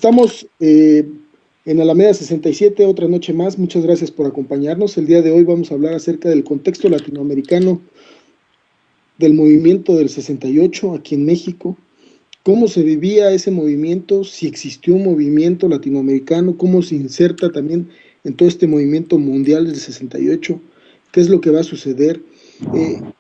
estamos en Alameda 67, otra noche más. Muchas gracias por acompañarnos. El día de hoy vamos a hablar acerca del contexto latinoamericano del movimiento del 68 aquí en México. Cómo se vivía ese movimiento, si existió un movimiento latinoamericano, cómo se inserta también en todo este movimiento mundial del 68, qué es lo que va a suceder.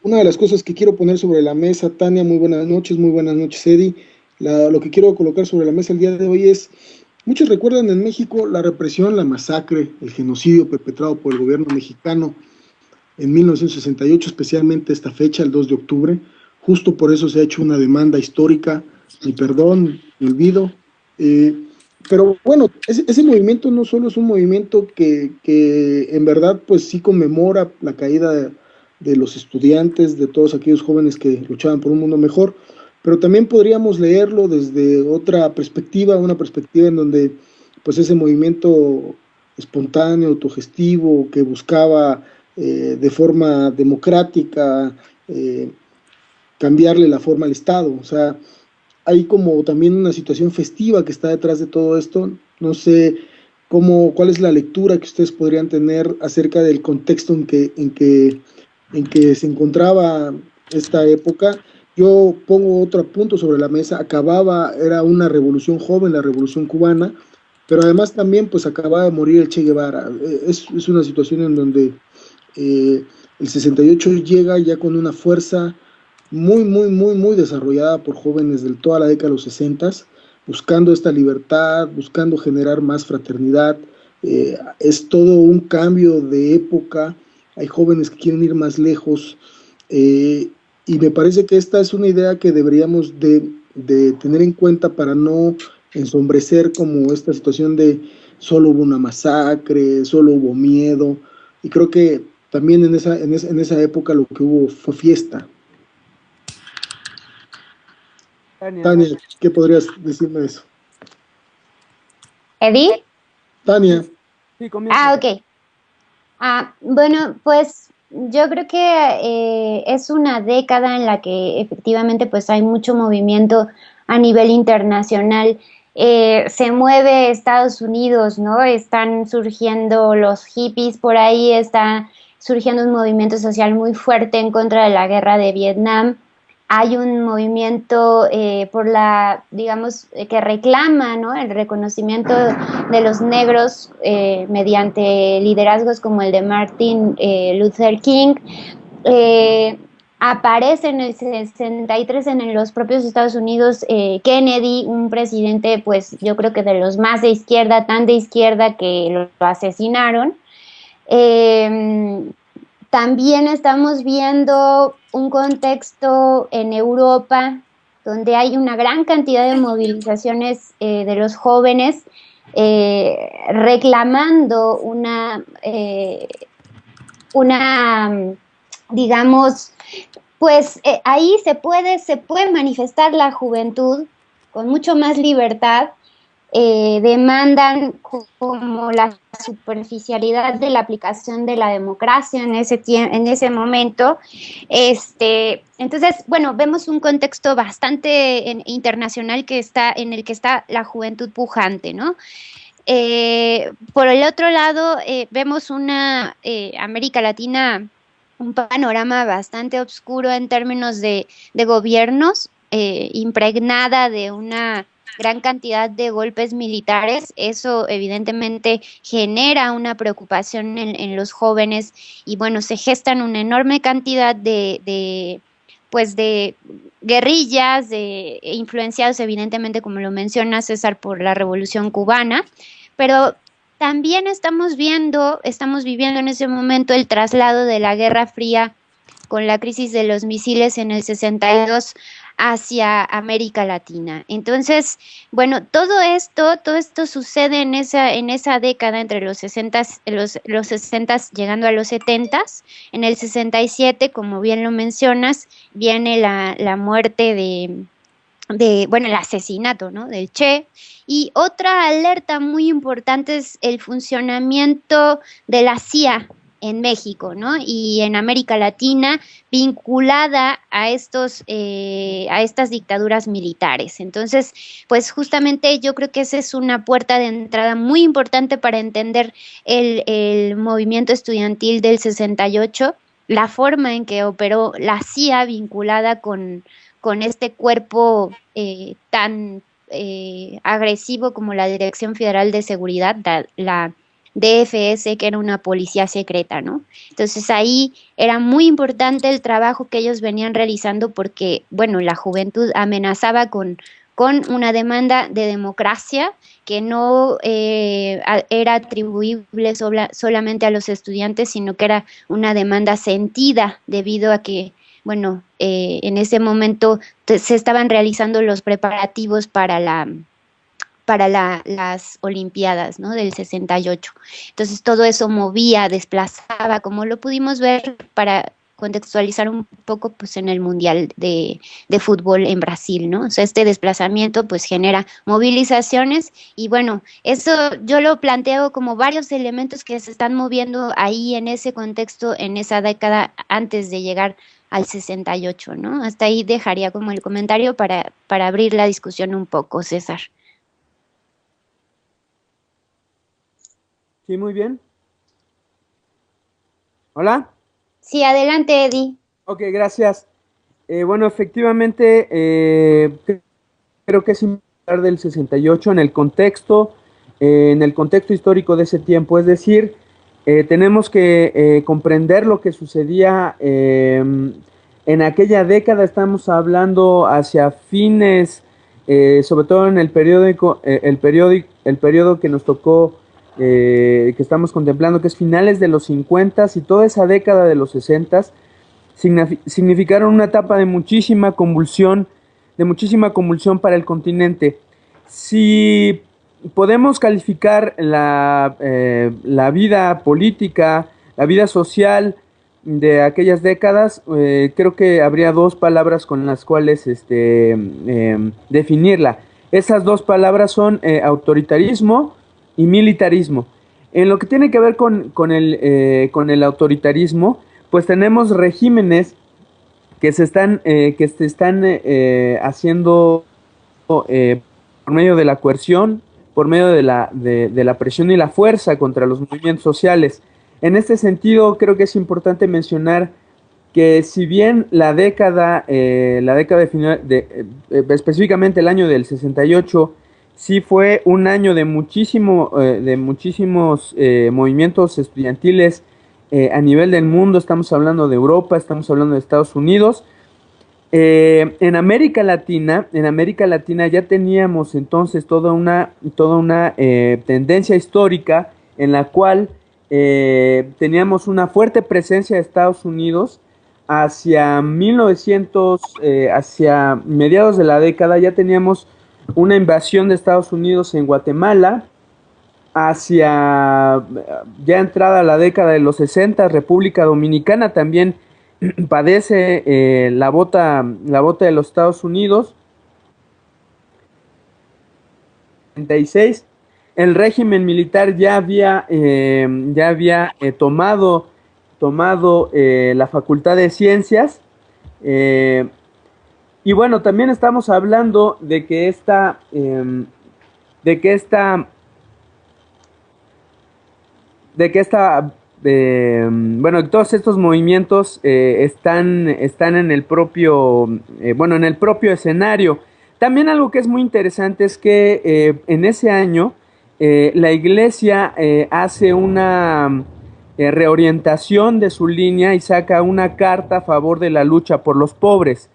Una de las cosas que quiero poner sobre la mesa, Tania, muy buenas noches, Eddie. Lo que quiero colocar sobre la mesa el día de hoy es, muchos recuerdan en México la represión, la masacre, el genocidio perpetrado por el gobierno mexicano en 1968, especialmente esta fecha, el 2 de octubre. Justo por eso se ha hecho una demanda histórica, mi perdón, mi olvido. Pero bueno, ese movimiento no solo es un movimiento que en verdad pues sí conmemora la caída de los estudiantes, de todos aquellos jóvenes que luchaban por un mundo mejor, pero también podríamos leerlo desde otra perspectiva, una perspectiva en donde pues ese movimiento espontáneo, autogestivo, que buscaba de forma democrática cambiarle la forma al Estado. O sea, hay como también una situación festiva que está detrás de todo esto. No sé cuál es la lectura que ustedes podrían tener acerca del contexto en que se encontraba esta época. Yo pongo otro punto sobre la mesa. Era una revolución joven, la revolución cubana, pero además también pues acababa de morir el Che Guevara. Es una situación en donde el 68 llega ya con una fuerza muy desarrollada por jóvenes de toda la década de los 60, buscando esta libertad, buscando generar más fraternidad. Es todo un cambio de época, hay jóvenes que quieren ir más lejos, y me parece que esta es una idea que deberíamos de tener en cuenta para no ensombrecer como esta situación de solo hubo una masacre, solo hubo miedo, y creo que también en esa época lo que hubo fue fiesta. Tania, ¿qué podrías decirme de eso? ¿Eddie? Tania. Sí, comienza. Ok. Bueno, pues yo creo que es una década en la que efectivamente pues hay mucho movimiento a nivel internacional. Se mueve Estados Unidos, ¿no? Están surgiendo los hippies por ahí, está surgiendo un movimiento social muy fuerte en contra de la guerra de Vietnam. Hay un movimiento digamos, que reclama, ¿no?, el reconocimiento de los negros mediante liderazgos como el de Martin Luther King. Aparece en el 63 en los propios Estados Unidos Kennedy, un presidente, pues yo creo que de los más de izquierda, tan de izquierda que lo asesinaron. También estamos viendo un contexto en Europa donde hay una gran cantidad de movilizaciones de los jóvenes reclamando digamos, pues ahí se puede manifestar la juventud con mucho más libertad. Demandan como la superficialidad de la aplicación de la democracia en ese momento. Entonces, bueno, vemos un contexto bastante internacional en el que está la juventud pujante, ¿no? Por el otro lado, vemos una América Latina, un panorama bastante oscuro en términos de gobiernos, impregnada de una gran cantidad de golpes militares. Eso evidentemente genera una preocupación en los jóvenes y bueno, se gestan una enorme cantidad de guerrillas, influenciados evidentemente, como lo menciona César, por la Revolución Cubana, pero también estamos viviendo en ese momento el traslado de la Guerra Fría con la crisis de los misiles en el 62 hacia América Latina. Entonces, bueno, todo esto sucede en esa década entre los 60s, los 60s llegando a los 70s. En el 67, como bien lo mencionas, viene la muerte el asesinato, ¿no?, del Che. Y otra alerta muy importante es el funcionamiento de la CIA en México, ¿no? Y en América Latina, vinculada a a estas dictaduras militares. Entonces, pues justamente yo creo que esa es una puerta de entrada muy importante para entender el movimiento estudiantil del 68, la forma en que operó la CIA vinculada con este cuerpo tan agresivo como la Dirección Federal de Seguridad, la DFS, que era una policía secreta, ¿no? Entonces ahí era muy importante el trabajo que ellos venían realizando porque, bueno, la juventud amenazaba con una demanda de democracia que no era atribuible solamente a los estudiantes, sino que era una demanda sentida debido a que, bueno, en ese momento se estaban realizando los preparativos para las Olimpiadas, ¿no? Del 68. Entonces todo eso movía, desplazaba, como lo pudimos ver para contextualizar un poco pues en el Mundial de Fútbol en Brasil, ¿no? O sea, este desplazamiento pues genera movilizaciones y bueno, eso yo lo planteo como varios elementos que se están moviendo ahí en ese contexto, en esa década antes de llegar al 68, ¿no? Hasta ahí dejaría como el comentario para abrir la discusión un poco, César. Sí, muy bien. ¿Hola? Sí, adelante, Eddie. Ok, gracias. Bueno, efectivamente, creo que es importante hablar del 68 en el contexto histórico de ese tiempo, es decir, tenemos que comprender lo que sucedía en aquella década. Estamos hablando hacia fines, sobre todo en el periodo que nos tocó, que estamos contemplando, que es finales de los 50 y toda esa década de los 60 significaron una etapa de muchísima convulsión para el continente. Si podemos calificar la vida política, la vida social de aquellas décadas, creo que habría dos palabras con las cuales definirla. Esas dos palabras son autoritarismo y militarismo. En lo que tiene que ver con el autoritarismo, pues tenemos regímenes que se están haciendo por medio de la coerción, por medio de la presión y la fuerza contra los movimientos sociales. En este sentido, creo que es importante mencionar que si bien la década final, específicamente el año del 68, sí fue un año de muchísimos movimientos estudiantiles a nivel del mundo. Estamos hablando de Europa, estamos hablando de Estados Unidos. En América Latina ya teníamos entonces toda una tendencia histórica en la cual teníamos una fuerte presencia de Estados Unidos. Hacia hacia mediados de la década ya teníamos una invasión de Estados Unidos en Guatemala. Hacia ya entrada la década de los 60, República Dominicana también padece la bota de los Estados Unidos. 36, el régimen militar ya había tomado la Facultad de Ciencias. Y bueno, también estamos hablando de que todos estos movimientos están en el propio escenario. También algo que es muy interesante es que en ese año la Iglesia hace una reorientación de su línea y saca una carta a favor de la lucha por los pobres.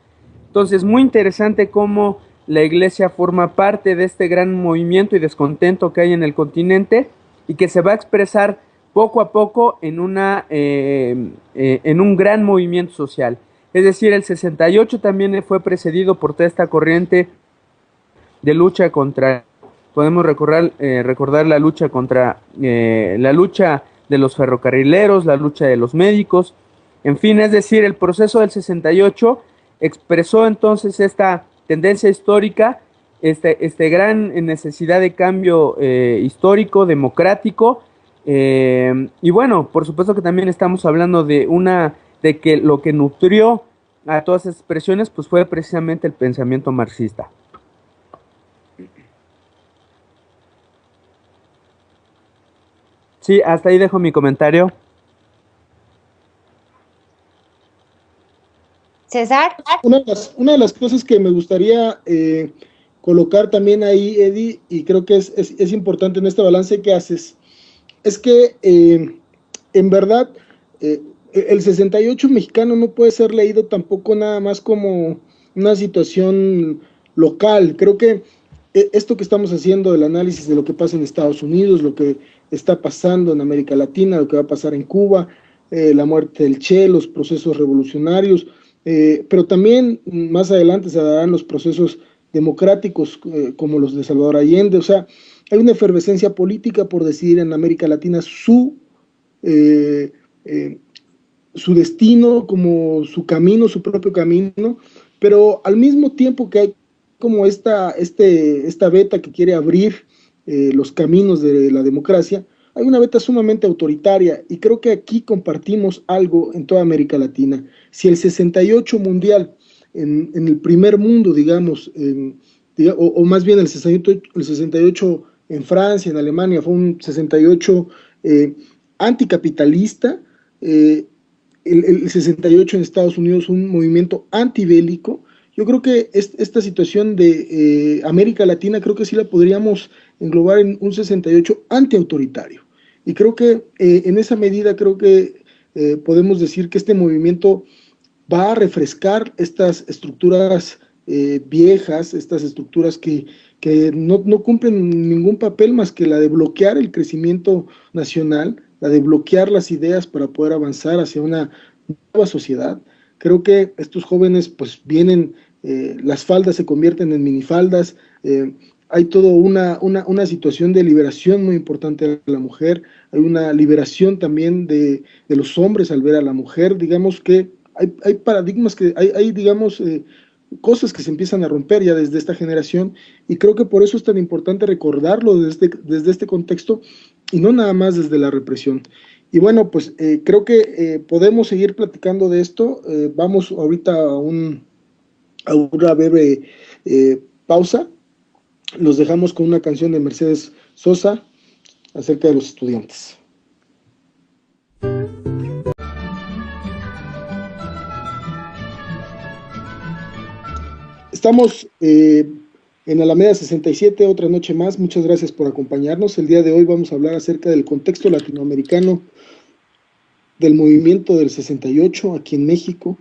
Entonces, muy interesante cómo la Iglesia forma parte de este gran movimiento y descontento que hay en el continente y que se va a expresar poco a poco en un gran movimiento social. Es decir, el 68 también fue precedido por toda esta corriente de lucha contra, podemos recordar la lucha contra la lucha de los ferrocarrileros, la lucha de los médicos, en fin, es decir, el proceso del 68 expresó entonces esta tendencia histórica, gran necesidad de cambio histórico, democrático, Y bueno, por supuesto que también estamos hablando de que lo que nutrió a todas esas expresiones, pues fue precisamente el pensamiento marxista. Sí, hasta ahí dejo mi comentario. César. Una de las cosas que me gustaría colocar también ahí, Eddie, y creo que es importante en este balance que haces, es que en verdad el 68 mexicano no puede ser leído tampoco nada más como una situación local. Creo que esto que estamos haciendo, el análisis de lo que pasa en Estados Unidos, lo que está pasando en América Latina, lo que va a pasar en Cuba, la muerte del Che, los procesos revolucionarios, pero también más adelante se darán los procesos democráticos como los de Salvador Allende. O sea, hay una efervescencia política por decidir en América Latina su destino, como su camino, su propio camino, pero al mismo tiempo que hay como esta veta que quiere abrir los caminos de la democracia, hay una veta sumamente autoritaria, y creo que aquí compartimos algo en toda América Latina. Si el 68 mundial en el primer mundo, digamos, o más bien el 68 en Francia, en Alemania, fue un 68 anticapitalista, el 68 en Estados Unidos un movimiento antibélico. Yo creo que esta situación de América Latina, creo que sí la podríamos englobar en un 68 antiautoritario. Y creo que en esa medida creo que podemos decir que este movimiento va a refrescar estas estructuras viejas, estas estructuras que no cumplen ningún papel más que la de bloquear el crecimiento nacional, la de bloquear las ideas para poder avanzar hacia una nueva sociedad. Creo que estos jóvenes pues vienen, las faldas se convierten en minifaldas, hay toda una situación de liberación muy importante de la mujer, hay una liberación también de los hombres al ver a la mujer. Digamos que hay paradigmas, hay digamos, cosas que se empiezan a romper ya desde esta generación, y creo que por eso es tan importante recordarlo desde este contexto y no nada más desde la represión. Y bueno, pues creo que podemos seguir platicando de esto. Vamos ahorita a una breve pausa. Los dejamos con una canción de Mercedes Sosa acerca de los estudiantes. Estamos en Alameda 67, otra noche más. Muchas gracias por acompañarnos. El día de hoy vamos a hablar acerca del contexto latinoamericano del movimiento del 68 aquí en México,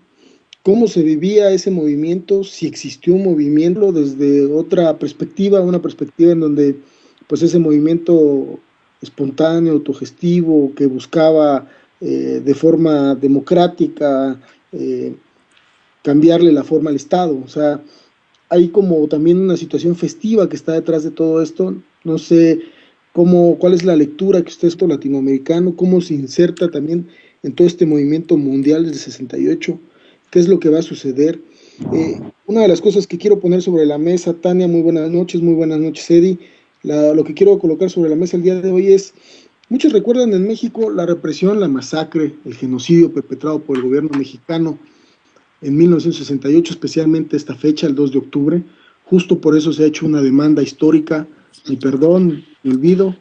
cómo se vivía ese movimiento, si existió un movimiento desde otra perspectiva, una perspectiva en donde pues ese movimiento espontáneo, autogestivo, que buscaba de forma democrática cambiarle la forma al Estado. O sea, hay como también una situación festiva que está detrás de todo esto. No sé cuál es la lectura que usted es latinoamericano, cómo se inserta también en todo este movimiento mundial del 68, qué es lo que va a suceder. Una de las cosas que quiero poner sobre la mesa, Tania, muy buenas noches, Eddie, lo que quiero colocar sobre la mesa el día de hoy es, muchos recuerdan en México la represión, la masacre, el genocidio perpetrado por el gobierno mexicano en 1968, especialmente esta fecha, el 2 de octubre, justo por eso se ha hecho una demanda histórica, mi perdón, mi olvido,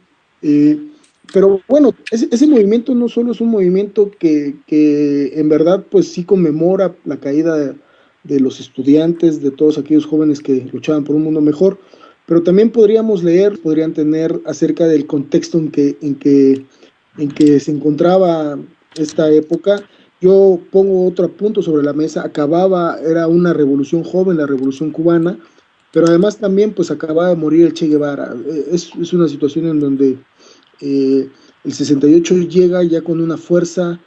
pero bueno, ese movimiento no solo es un movimiento que en verdad pues sí conmemora la caída de los estudiantes, de todos aquellos jóvenes que luchaban por un mundo mejor, pero también podrían tener acerca del contexto en que se encontraba esta época. Yo pongo otro punto sobre la mesa. Era una revolución joven, la revolución cubana, pero además también pues acababa de morir el Che Guevara. Es una situación en donde el 68 llega ya con una fuerza